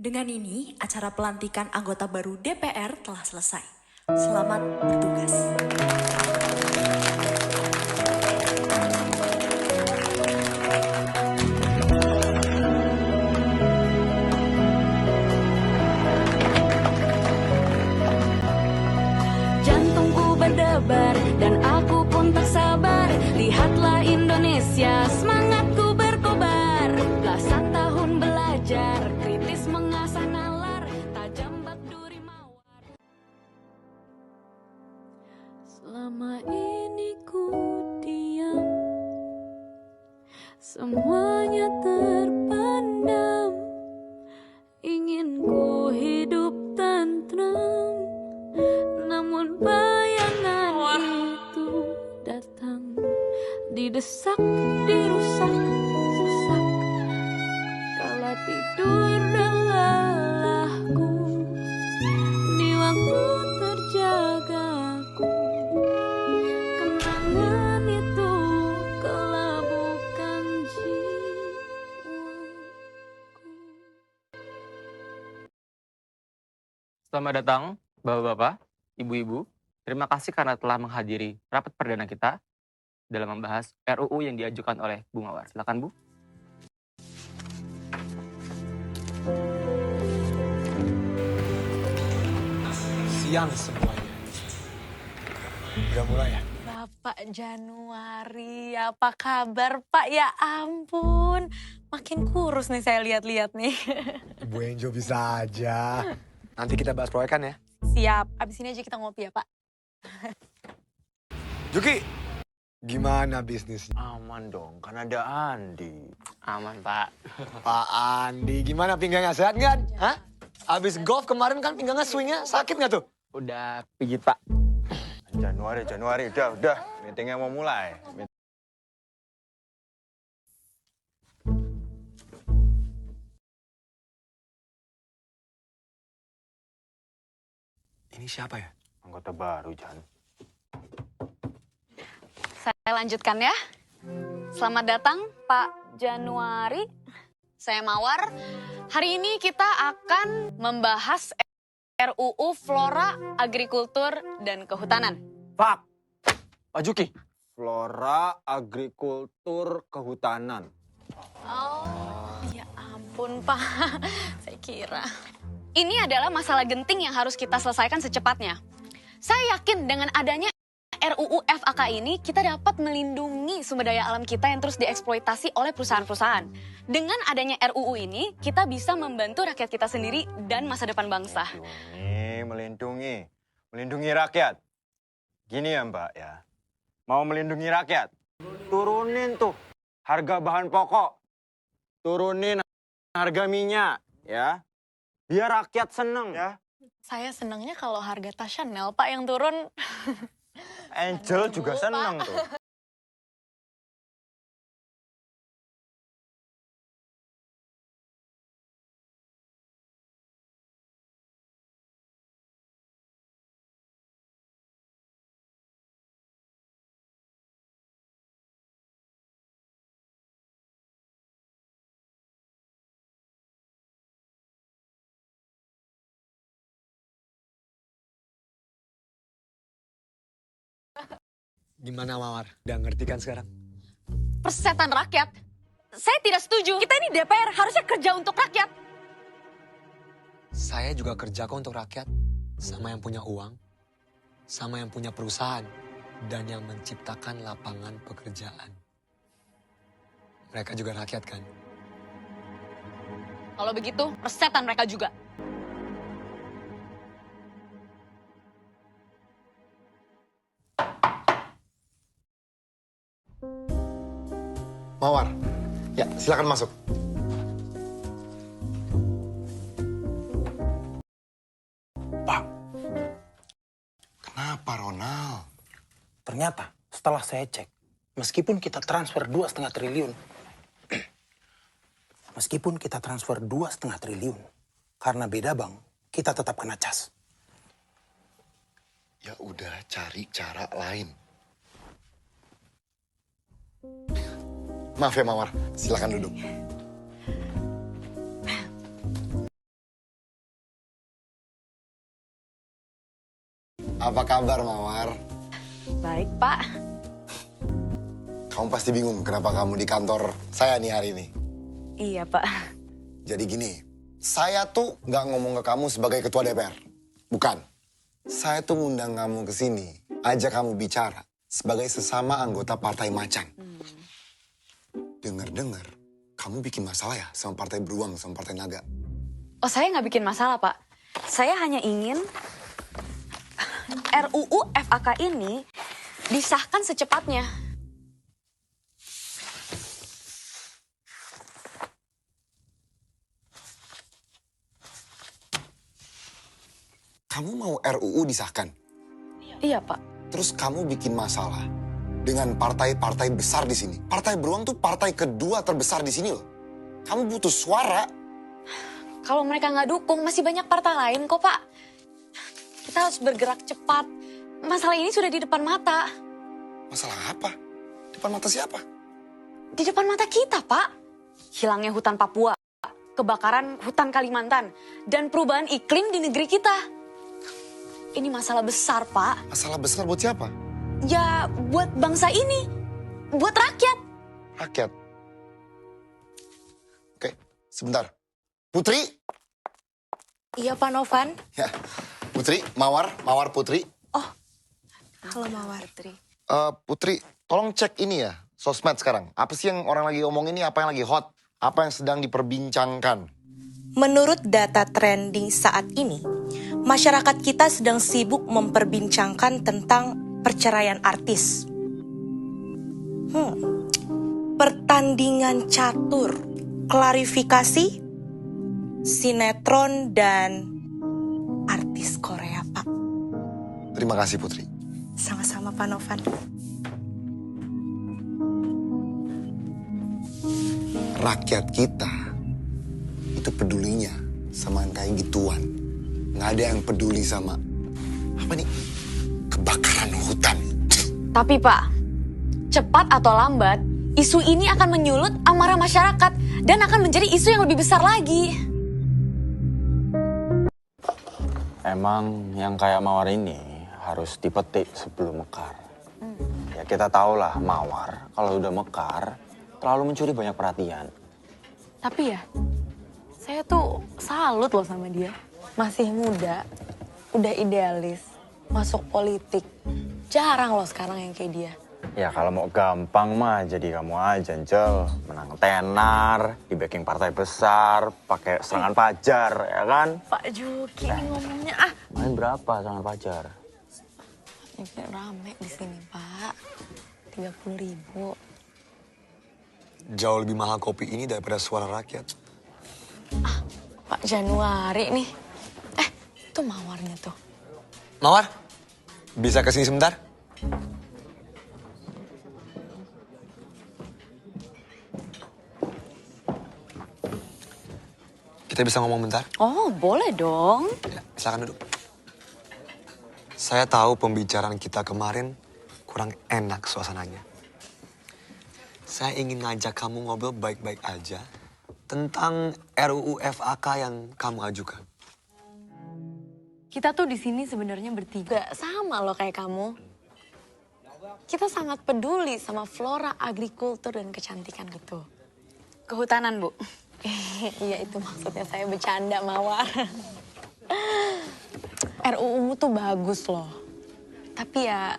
Dengan ini, acara pelantikan anggota baru DPR telah selesai. Selamat bertugas. Jantungku berdebar dan aku pun tak sabar. Lihatlah Indonesia, semangatku berkobar. Belasan tahun belajar, kritis mengasah nalar, tajam bak duri mawar. Selama ini ku diam, semuanya terpendam. Ingin ku hidup tentram, namun bayangan itu datang, didesak, dirusak, sesak. Kala tidur dan lelahku, di waktu terjagaku, kenangan itu kelabukan jiwaku. Selamat datang, Bapak-bapak, Ibu-ibu. Terima kasih karena telah menghadiri rapat perdana kita dalam membahas RUU yang diajukan oleh Bu Mawar. Silakan, Bu. Siang semuanya. Udah mulai ya? Bapak Januari, apa kabar Pak? Ya ampun, makin kurus nih saya lihat-lihat nih. Ibu Enjo bisa aja. Nanti kita bahas proyek kan ya? Siap, abis ini aja kita ngopi ya Pak. Juki, gimana bisnisnya? Aman dong, kan ada Andi. Aman, Pak. Pak Andi, gimana pinggangnya? Sehat nggak? Hah? Abis golf kemarin kan pinggangnya swingnya sakit nggak tuh? Udah pijit, Pak. Januari, udah. Meetingnya mau mulai. Ini siapa ya? Anggota baru, Jan. Saya lanjutkan ya. Selamat datang Pak Januari. Saya Mawar. Hari ini kita akan membahas RUU Flora, Agrikultur, dan Kehutanan. Pak Juki. Flora, agrikultur, kehutanan. Oh, ya ampun Pak. Saya kira. Ini adalah masalah genting yang harus kita selesaikan secepatnya. Saya yakin dengan adanya RUU FAK ini, kita dapat melindungi sumber daya alam kita yang terus dieksploitasi oleh perusahaan-perusahaan. Dengan adanya RUU ini, kita bisa membantu rakyat kita sendiri dan masa depan bangsa. Melindungi rakyat. Gini ya Mbak ya, mau melindungi rakyat, turunin tuh harga bahan pokok, turunin harga minyak ya, biar rakyat seneng ya. Saya senangnya kalau harga tas Chanel, Pak, yang turun. Angel juga seneng tuh. Gimana Mawar? Udah ngerti kan sekarang? Persetan rakyat. Saya tidak setuju. Kita ini DPR, harusnya kerja untuk rakyat. Saya juga kerja kok untuk rakyat. Sama yang punya uang, sama yang punya perusahaan, dan yang menciptakan lapangan pekerjaan. Mereka juga rakyat kan? Kalau begitu, persetan mereka juga. Mawar, ya silakan masuk. Pak, kenapa Ronald? Ternyata setelah saya cek, meskipun kita transfer 2,5 triliun, karena beda bank, kita tetap kena cas. Ya udah cari cara lain. Maaf ya Mawar, silakan duduk. Apa kabar, Mawar? Baik, Pak. Kamu pasti bingung kenapa kamu di kantor saya nih hari ini. Iya, Pak. Jadi gini, saya tuh nggak ngomong ke kamu sebagai ketua DPR. Bukan. Saya tuh ngundang kamu ke sini, ajak kamu bicara sebagai sesama anggota Partai Macan. Dengar-dengar, kamu bikin masalah ya sama Partai Beruang, sama Partai Naga. Oh, saya nggak bikin masalah, Pak. Saya hanya ingin RUU FAK ini disahkan secepatnya. Kamu mau RUU disahkan? Iya, Pak. Terus kamu bikin masalah dengan partai-partai besar di sini. Partai Beruang tuh partai kedua terbesar di sini loh. Kamu butuh suara. Kalau mereka nggak dukung, masih banyak partai lain kok, Pak. Kita harus bergerak cepat. Masalah ini sudah di depan mata. Masalah apa? Depan mata siapa? Di depan mata kita, Pak. Hilangnya hutan Papua, kebakaran hutan Kalimantan, dan perubahan iklim di negeri kita. Ini masalah besar, Pak. Masalah besar buat siapa? Ya, buat bangsa ini. Buat rakyat. Rakyat. Oke, sebentar. Putri? Iya, Pak Novan. Ya, Putri, Mawar Putri. Halo, Mawar. Putri, tolong cek ini ya, sosmed sekarang. Apa sih yang orang lagi ngomong ini, apa yang lagi hot? Apa yang sedang diperbincangkan? Menurut data trending saat ini, masyarakat kita sedang sibuk memperbincangkan tentang perceraian artis. Pertandingan catur, klarifikasi, sinetron, dan artis Korea, Pak. Terima kasih, Putri. Sama-sama, Pak Novan. Rakyat kita itu pedulinya sama yang kayak gituan. Nggak ada yang peduli sama, apa nih, kebakaran hutan. Tapi, Pak, cepat atau lambat, isu ini akan menyulut amarah masyarakat dan akan menjadi isu yang lebih besar lagi. Emang yang kayak Mawar ini harus dipetik sebelum mekar. Ya kita tahulah Mawar kalau udah mekar terlalu mencuri banyak perhatian. Tapi ya, saya tuh salut loh sama dia. Masih muda, udah idealis, masuk politik. Jarang loh sekarang yang kayak dia. Ya kalau mau gampang mah jadi kamu aja, Angel. Menang tenar, di backing partai besar, pakai serangan pajar, ya kan? Pak Juki ngomongnya Main berapa serangan pajar? Ini rame di sini, Pak. 30.000. Jauh lebih mahal kopi ini daripada suara rakyat. Pak Januari nih. Itu Mawarnya tuh. Mawar, bisa kesini sebentar? Kita bisa ngomong bentar? Oh, boleh dong. Ya, silakan duduk. Saya tahu pembicaraan kita kemarin kurang enak suasananya. Saya ingin ngajak kamu ngobrol baik-baik aja tentang RUU FAK yang kamu ajukan. Kita tuh di sini sebenarnya bertiga sama loh kayak kamu. Kita sangat peduli sama flora, agrikultur, dan kecantikan gitu. Kehutanan, Bu. Iya, itu maksudnya saya bercanda, Mawar. RUU-mu tuh bagus loh. Tapi ya,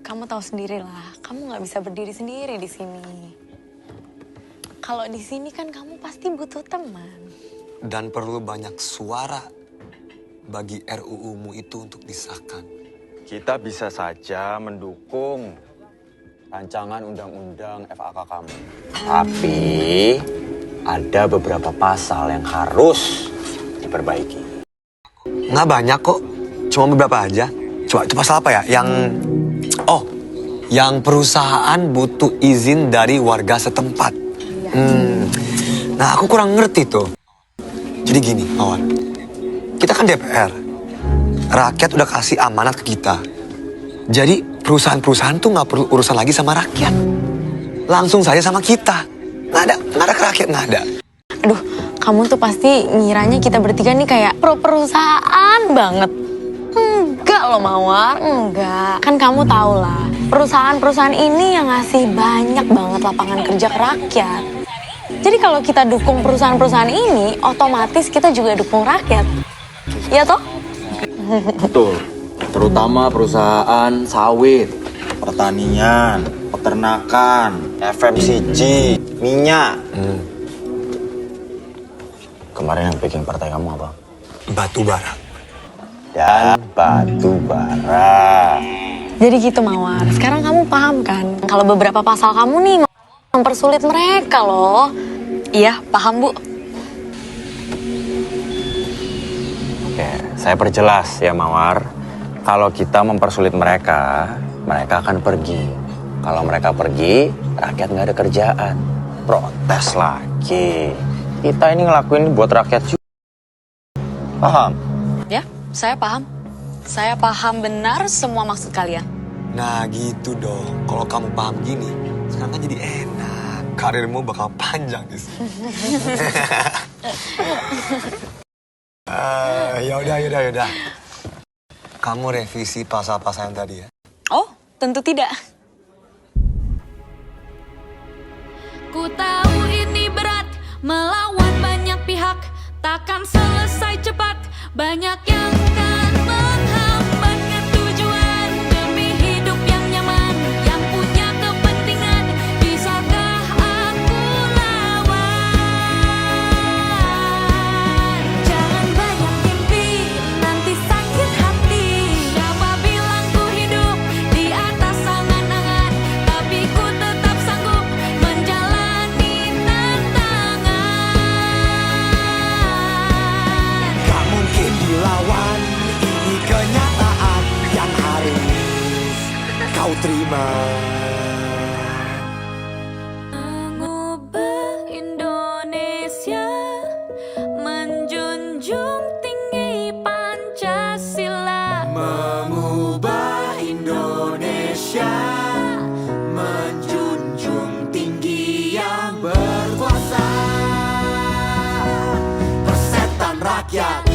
kamu tahu sendiri lah, kamu nggak bisa berdiri sendiri di sini. Kalau di sini kan kamu pasti butuh teman. Dan perlu banyak suara bagi RUU-mu itu untuk disahkan. Kita bisa saja mendukung rancangan undang-undang FAK kamu. Tapi ada beberapa pasal yang harus diperbaiki. Nggak banyak kok, cuma beberapa aja. Coba itu pasal apa ya? Yang perusahaan butuh izin dari warga setempat. Nah, aku kurang ngerti tuh. Jadi gini, Mawar. Kita kan DPR. Rakyat udah kasih amanat ke kita. Jadi perusahaan-perusahaan tuh nggak perlu urusan lagi sama rakyat. Langsung saja sama kita. Nggak ada ke rakyat, nggak ada. Aduh, kamu tuh pasti ngiranya kita bertiga nih kayak pro-perusahaan banget. Enggak loh Mawar, enggak. Kan kamu tahu lah, perusahaan-perusahaan ini yang ngasih banyak banget lapangan kerja ke rakyat. Jadi kalau kita dukung perusahaan-perusahaan ini, otomatis kita juga dukung rakyat. Iya toh? Betul. Terutama perusahaan sawit, pertanian, peternakan, FMCG, minyak. Kemarin yang bikin partai kamu apa? Batu bara. Dan batu bara. Jadi gitu Mawar, sekarang kamu paham kan? Kalau beberapa pasal kamu nih mempersulit mereka loh. Iya, paham Bu. Oke, saya perjelas ya Mawar. Kalau kita mempersulit mereka, mereka akan pergi. Kalau mereka pergi, rakyat nggak ada kerjaan. Protes lagi. Kita ini ngelakuin buat rakyat juga. Paham? Ya, saya paham. Saya paham benar semua maksud kalian. Nah gitu dong. Kalau kamu paham gini, sekarang kan jadi enak. Karirmu bakal panjang di sini. Yaudah. Kamu revisi pasal-pasal yang tadi ya. Oh, tentu tidak. Ku tahu ini berat, melawan banyak pihak, takkan selesai cepat, banyak yang kan menghambat tujuan, demi hidup yang nyaman, yang punya kepentingan, bisakah aku lawan? Jangan banyak mimpi, nanti sakit hati, siapa bilang ku hidup di atas angan-angan, tapi ku tetap sanggup menjalani tantangan. Gak mungkin dilawan, ini kenyataan yang harus kau terima. Mengubah Indonesia, menjunjung tinggi Pancasila. Mengubah Indonesia, menjunjung tinggi yang berkuasa. Persetan rakyat